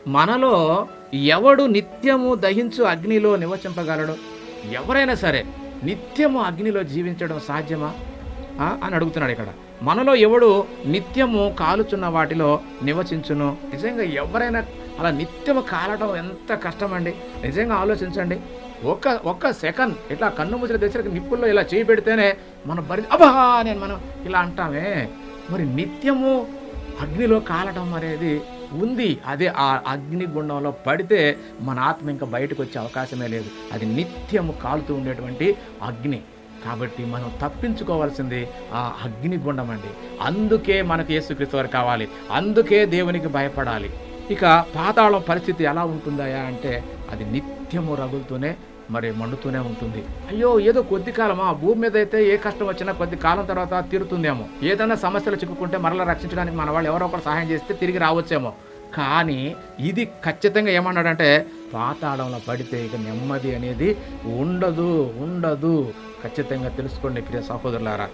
మనలో ఎవడు నిత్యము దహించు అగ్నిలో నివసింపగలడు? ఎవరైనా సరే నిత్యము అగ్నిలో జీవించడం సాధ్యమా అని అడుగుతున్నాడు ఇక్కడ. మనలో ఎవడు నిత్యము కాలుచున్న వాటిలో నివసించును? నిజంగా ఎవరైనా అలా నిత్యము కాలడం ఎంత కష్టమండి. నిజంగా ఆలోచించండి. ఒక్క సెకండ్ ఇట్లా కన్ను మూసిన తెచ్చిన నిప్పుల్లో ఇలా చేయి పెడితేనే మనం అబ్బా నేను మనం ఇలా అంటామే. మరి నిత్యము అగ్నిలో కాలడం అనేది ఉంది. అదే ఆ అగ్నిగుండంలో పడితే మన ఆత్మ ఇంకా బయటకు వచ్చే అవకాశమే లేదు. అది నిత్యము కాలుతూ ఉండేటువంటి అగ్ని. కాబట్టి మనం తప్పించుకోవాల్సింది ఆ అగ్నిగుండం అండి. అందుకే మనకు యేసుక్రీస్తు వారు కావాలి. అందుకే దేవునికి భయపడాలి. ఇక పాతాళం పరిస్థితి ఎలా ఉంటుందయా అంటే అది నిత్యము రగులుతూనే మరి మండుతూనే ఉంటుంది. అయ్యో ఏదో కొద్ది కాలమా, భూమి మీద అయితే ఏ కష్టం వచ్చినా కొద్ది కాలం తర్వాత తీరుతుందేమో. ఏదైనా సమస్యలు చిక్కుకుంటే మరలా రక్షించడానికి మన వాళ్ళు ఎవరో ఒకరు సహాయం చేస్తే తిరిగి రావచ్చేమో. కానీ ఇది ఖచ్చితంగా ఏమన్నాడంటే పాతాళంలో పడితే ఇక నెమ్మది అనేది ఉండదు. ఖచ్చితంగా తెలుసుకోండి ప్రియ సహోదరులారా.